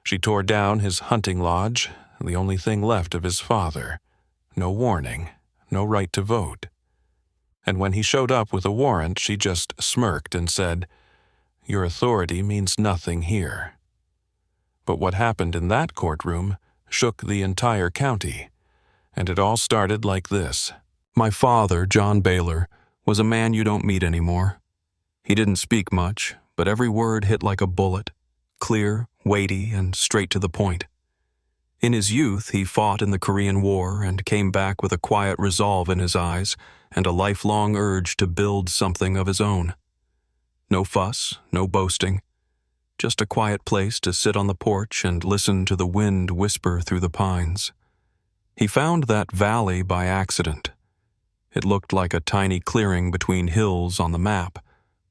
She tore down his hunting lodge, the only thing left of his father. No warning, no right to vote. And when he showed up with a warrant, she just smirked and said, "Your authority means nothing here." But what happened in that courtroom shook the entire county, and it all started like this. My father, John Baylor, was a man you don't meet anymore. He didn't speak much, but every word hit like a bullet, clear, weighty, and straight to the point. In his youth, he fought in the Korean War and came back with a quiet resolve in his eyes and a lifelong urge to build something of his own. No fuss, no boasting, just a quiet place to sit on the porch and listen to the wind whisper through the pines. He found that valley by accident. It looked like a tiny clearing between hills on the map,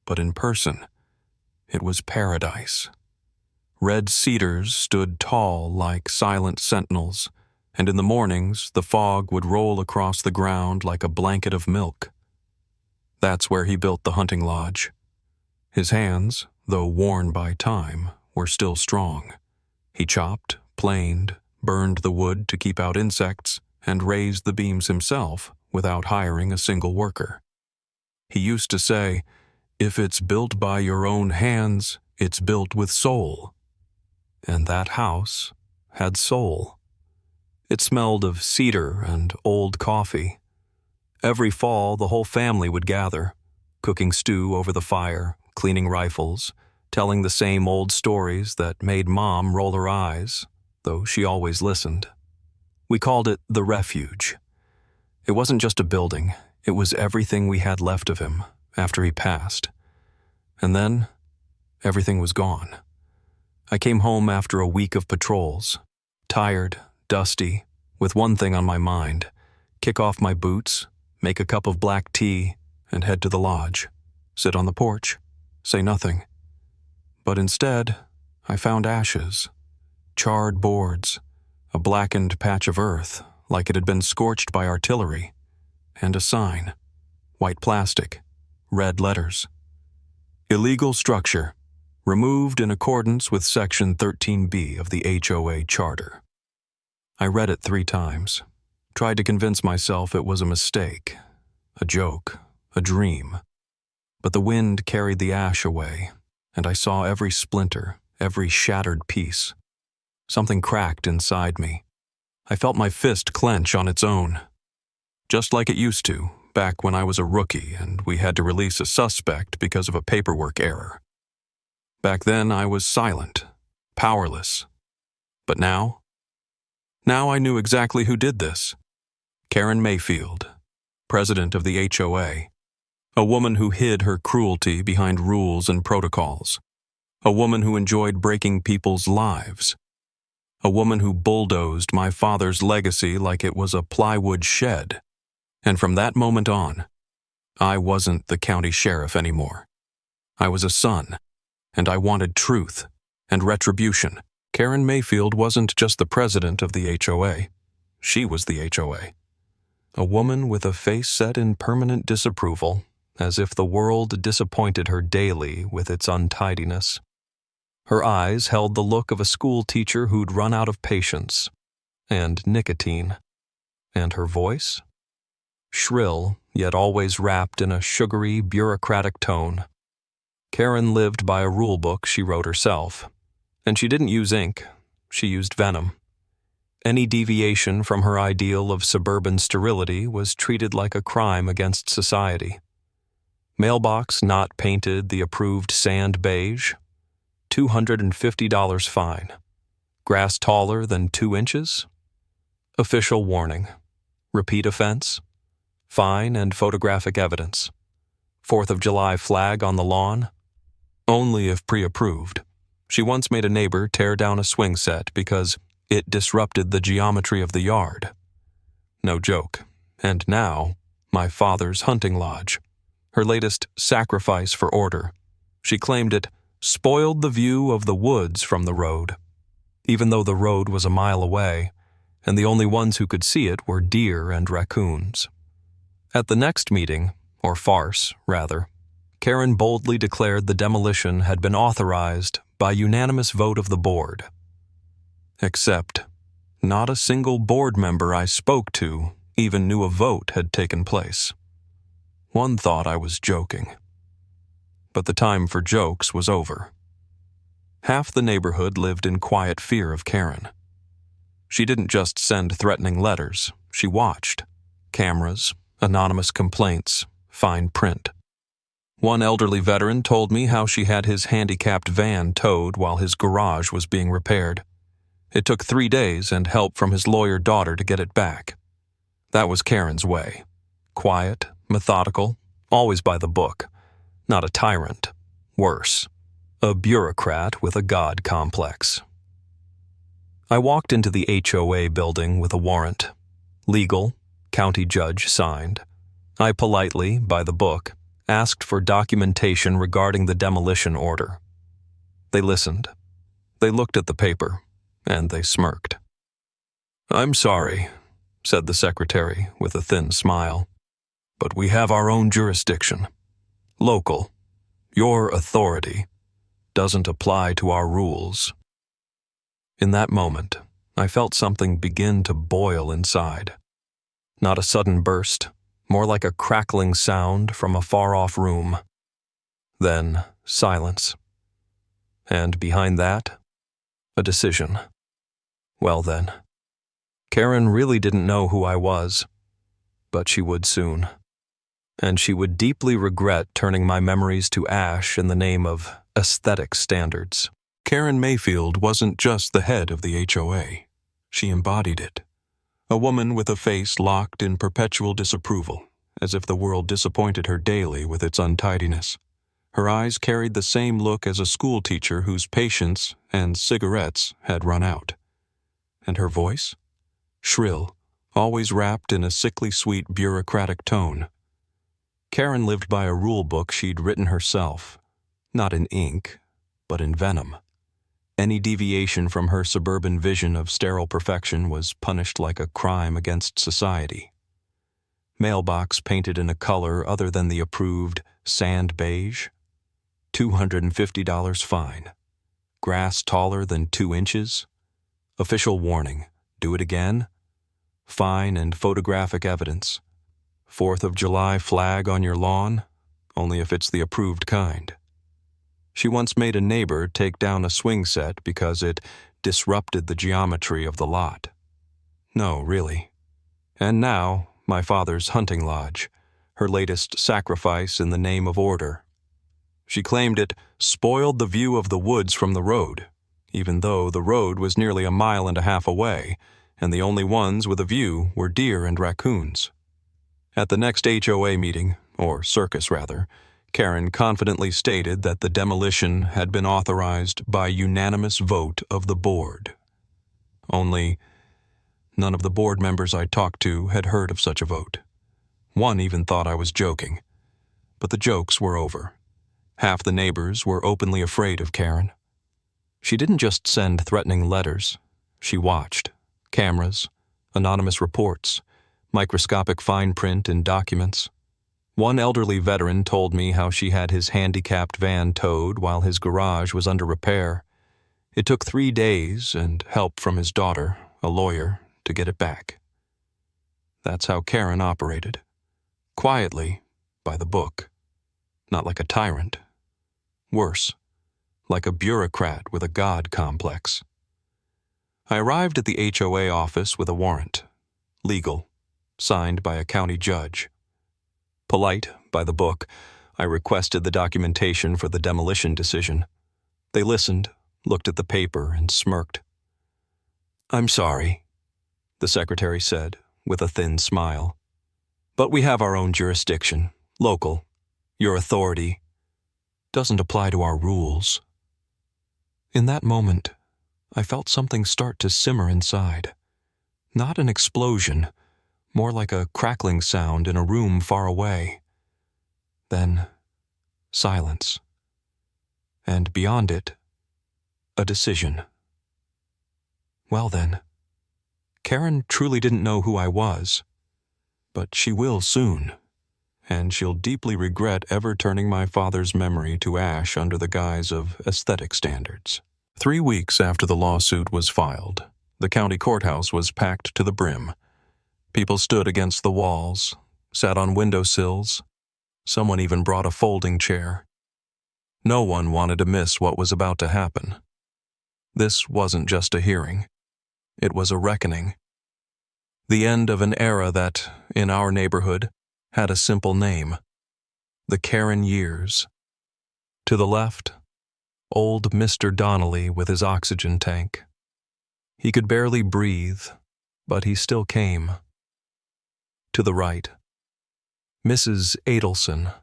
but in person, it was paradise. Red cedars stood tall like silent sentinels, and in the mornings the fog would roll across the ground like a blanket of milk. That's where he built the hunting lodge. His hands, though worn by time, were still strong. He chopped, planed, burned the wood to keep out insects, and raised the beams himself without hiring a single worker. He used to say, "If it's built by your own hands, it's built with soul." And that house had soul. It smelled of cedar and old coffee. Every fall, the whole family would gather, cooking stew over the fire, cleaning rifles, telling the same old stories that made Mom roll her eyes, though she always listened. We called it the refuge. It wasn't just a building, it was everything we had left of him after he passed. And then, everything was gone. I came home after a week of patrols, tired, dusty, with one thing on my mind: kick off my boots, make a cup of black tea, and head to the lodge, sit on the porch, say nothing. But instead, I found ashes, charred boards, a blackened patch of earth like it had been scorched by artillery, and a sign, white plastic, red letters. Illegal structure, removed in accordance with Section 13B of the HOA Charter. I read it 3 times, tried to convince myself it was a mistake, a joke, a dream. But the wind carried the ash away, and I saw every splinter, every shattered piece. Something cracked inside me. I felt my fist clench on its own. Just like it used to, back when I was a rookie and we had to release a suspect because of a paperwork error. Back then I was silent, powerless. But now I knew exactly who did this. Karen Mayfield, president of the HOA. A woman who hid her cruelty behind rules and protocols. A woman who enjoyed breaking people's lives. A woman who bulldozed my father's legacy like it was a plywood shed. And from that moment on, I wasn't the county sheriff anymore. I was a son, and I wanted truth and retribution. Karen Mayfield wasn't just the president of the HOA. She was the HOA. A woman with a face set in permanent disapproval, as if the world disappointed her daily with its untidiness. Her eyes held the look of a school teacher who'd run out of patience and nicotine. And her voice? Shrill, yet always wrapped in a sugary, bureaucratic tone. Karen lived by a rule book she wrote herself, and she didn't use ink, she used venom. Any deviation from her ideal of suburban sterility was treated like a crime against society. Mailbox not painted the approved sand beige, $250 fine. Grass taller than 2 inches? Official warning. Repeat offense? Fine and photographic evidence. 4th of July flag on the lawn? Only if pre-approved. She once made a neighbor tear down a swing set because it disrupted the geometry of the yard. No joke. And now, my father's hunting lodge. Her latest sacrifice for order. She claimed it spoiled the view of the woods from the road, even though the road was a mile away, and the only ones who could see it were deer and raccoons. At the next meeting, or farce, rather, Karen boldly declared the demolition had been authorized by unanimous vote of the board. Except, not a single board member I spoke to even knew a vote had taken place. One thought I was joking. But the time for jokes was over. Half the neighborhood lived in quiet fear of Karen. She didn't just send threatening letters, she watched. Cameras, anonymous complaints, fine print. One elderly veteran told me how she had his handicapped van towed while his garage was being repaired. It took 3 days and help from his lawyer daughter to get it back. That was Karen's way. Quiet, methodical, always by the book. Not a tyrant. Worse, a bureaucrat with a god complex. I walked into the HOA building with a warrant. Legal, county judge signed. I politely, by the book, asked for documentation regarding the demolition order. They listened. They looked at the paper, and they smirked. "I'm sorry," said the secretary with a thin smile, "but we have our own jurisdiction. Local. Your authority doesn't apply to our rules." In that moment, I felt something begin to boil inside. Not a sudden burst, more like a crackling sound from a far-off room. Then silence. And behind that, a decision. Well then, Karen really didn't know who I was, but she would soon. And she would deeply regret turning my memories to ash in the name of aesthetic standards. Karen Mayfield wasn't just the head of the HOA. She embodied it. A woman with a face locked in perpetual disapproval, as if the world disappointed her daily with its untidiness. Her eyes carried the same look as a schoolteacher whose patience and cigarettes had run out. And her voice? Shrill, always wrapped in a sickly sweet bureaucratic tone. Karen lived by a rule book she'd written herself, not in ink, but in venom. Any deviation from her suburban vision of sterile perfection was punished like a crime against society. Mailbox painted in a color other than the approved sand beige. $250 fine. Grass taller than 2 inches. Official warning. Do it again? Fine and photographic evidence. 4th of July flag on your lawn? Only if it's the approved kind. She once made a neighbor take down a swing set because it disrupted the geometry of the lot. No, really. And now, my father's hunting lodge, her latest sacrifice in the name of order. She claimed it spoiled the view of the woods from the road, even though the road was nearly 1.5 miles away, and the only ones with a view were deer and raccoons. At the next HOA meeting, or circus rather, Karen confidently stated that the demolition had been authorized by unanimous vote of the board. Only, none of the board members I talked to had heard of such a vote. One even thought I was joking. But the jokes were over. Half the neighbors were openly afraid of Karen. She didn't just send threatening letters. She watched. Cameras, anonymous reports, microscopic fine print in documents. One elderly veteran told me how she had his handicapped van towed while his garage was under repair. It took 3 days and help from his daughter, a lawyer, to get it back. That's how Karen operated. Quietly, by the book. Not like a tyrant. Worse, like a bureaucrat with a god complex. I arrived at the HOA office with a warrant. Legal. Signed by a county judge. Polite, by the book, I requested the documentation for the demolition decision. They listened, looked at the paper, and smirked. "I'm sorry," the secretary said, with a thin smile. "But we have our own jurisdiction, local. Your authority doesn't apply to our rules." In that moment, I felt something start to simmer inside. Not an explosion, more like a crackling sound in a room far away. Then, silence. And beyond it, a decision. Well then, Karen truly didn't know who I was, but she will soon, and she'll deeply regret ever turning my father's memory to ash under the guise of aesthetic standards. 3 weeks after the lawsuit was filed, the county courthouse was packed to the brim. People stood against the walls, sat on windowsills. Someone even brought a folding chair. No one wanted to miss what was about to happen. This wasn't just a hearing. It was a reckoning. The end of an era that, in our neighborhood, had a simple name: the Karen years. To the left, old Mr. Donnelly with his oxygen tank. He could barely breathe, but he still came. To the right, Mrs. Adelson,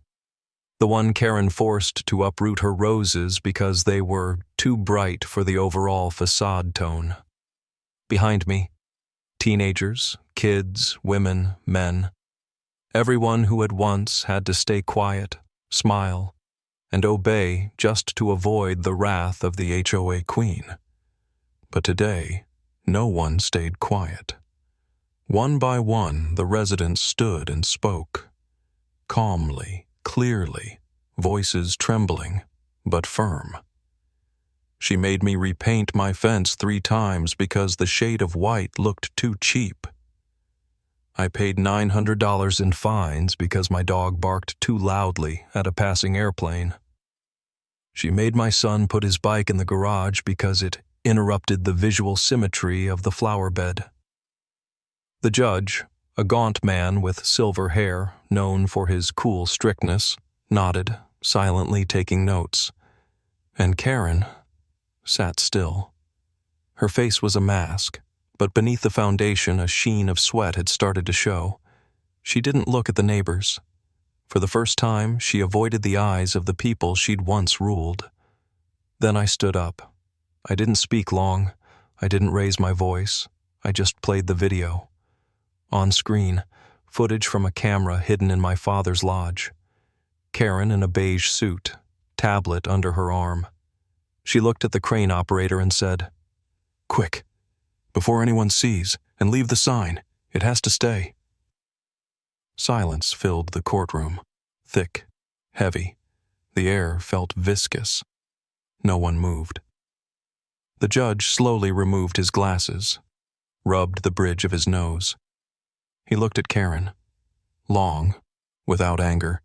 the one Karen forced to uproot her roses because they were too bright for the overall facade tone. Behind me, teenagers, kids, women, men. Everyone who had once had to stay quiet, smile, and obey just to avoid the wrath of the HOA queen. But today, no one stayed quiet. One by one, the residents stood and spoke. Calmly, clearly, voices trembling, but firm. She made me repaint my fence 3 times because the shade of white looked too cheap. I paid $900 in fines because my dog barked too loudly at a passing airplane. She made my son put his bike in the garage because it interrupted the visual symmetry of the flower bed. The judge, a gaunt man with silver hair, known for his cool strictness, nodded, silently taking notes. And Karen sat still. Her face was a mask, but beneath the foundation a sheen of sweat had started to show. She didn't look at the neighbors. For the first time, she avoided the eyes of the people she'd once ruled. Then I stood up. I didn't speak long. I didn't raise my voice. I just played the video. On screen, footage from a camera hidden in my father's lodge. Karen in a beige suit, tablet under her arm. She looked at the crane operator and said, "Quick, before anyone sees, and leave the sign. It has to stay." Silence filled the courtroom, thick, heavy. The air felt viscous. No one moved. The judge slowly removed his glasses, rubbed the bridge of his nose. He looked at Karen, long, without anger,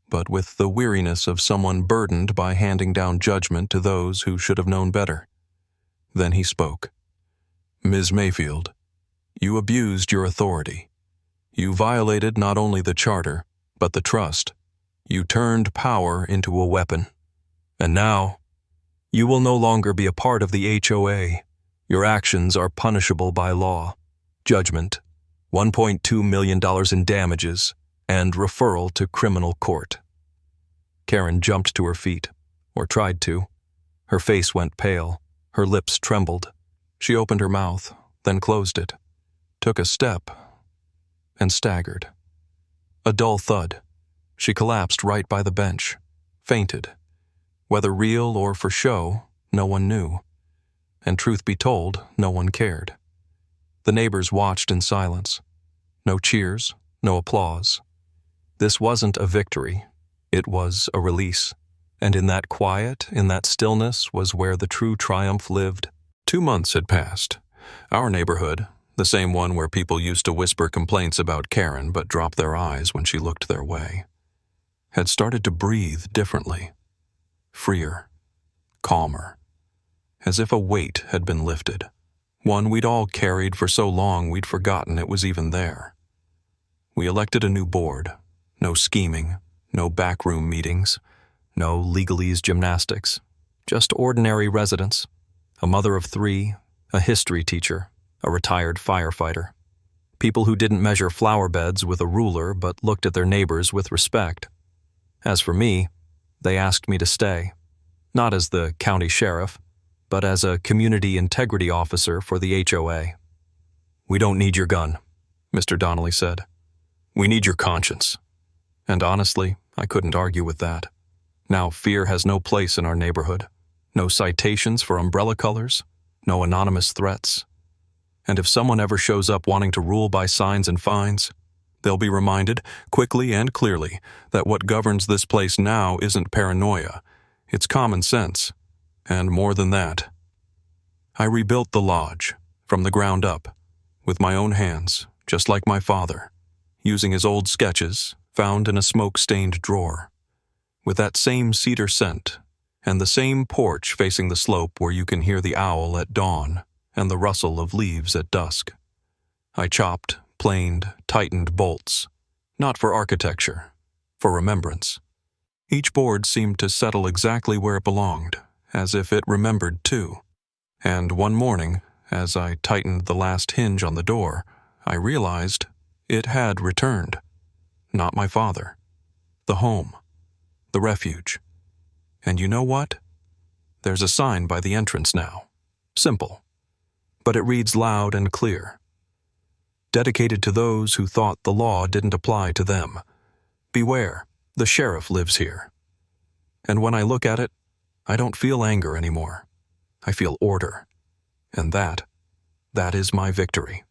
but with the weariness of someone burdened by handing down judgment to those who should have known better. Then he spoke. "Ms. Mayfield, you abused your authority. You violated not only the charter, but the trust. You turned power into a weapon. And now, you will no longer be a part of the HOA. Your actions are punishable by law. Judgment, $1.2 million in damages, and referral to criminal court." Karen jumped to her feet, or tried to. Her face went pale. Her lips trembled. She opened her mouth, then closed it, took a step, and staggered. A dull thud. She collapsed right by the bench, fainted. Whether real or for show, no one knew. And truth be told, no one cared. The neighbors watched in silence. No cheers, no applause. This wasn't a victory. It was a release. And in that quiet, in that stillness, was where the true triumph lived. 2 months had passed. Our neighborhood, the same one where people used to whisper complaints about Karen but drop their eyes when she looked their way, had started to breathe differently, freer, calmer, as if a weight had been lifted, one we'd all carried for so long we'd forgotten it was even there. We elected a new board. No scheming, no backroom meetings, no legalese gymnastics, just ordinary residents, a mother of 3, a history teacher, a retired firefighter. People who didn't measure flower beds with a ruler but looked at their neighbors with respect. As for me, they asked me to stay, not as the county sheriff, but as a community integrity officer for the HOA. "We don't need your gun," Mr. Donnelly said. "We need your conscience." And honestly, I couldn't argue with that. Now fear has no place in our neighborhood. No citations for umbrella colors, no anonymous threats. And if someone ever shows up wanting to rule by signs and fines, they'll be reminded, quickly and clearly, that what governs this place now isn't paranoia. It's common sense. And more than that, I rebuilt the lodge, from the ground up, with my own hands, just like my father, using his old sketches, found in a smoke-stained drawer, with that same cedar scent, and the same porch facing the slope where you can hear the owl at dawn and the rustle of leaves at dusk. I chopped, planed, tightened bolts, not for architecture, for remembrance. Each board seemed to settle exactly where it belonged, as if it remembered too. And one morning, as I tightened the last hinge on the door, I realized it had returned. Not my father. The home. The refuge. And you know what? There's a sign by the entrance now. Simple. But it reads loud and clear. Dedicated to those who thought the law didn't apply to them. Beware, the sheriff lives here. And when I look at it, I don't feel anger anymore. I feel order. And that is my victory.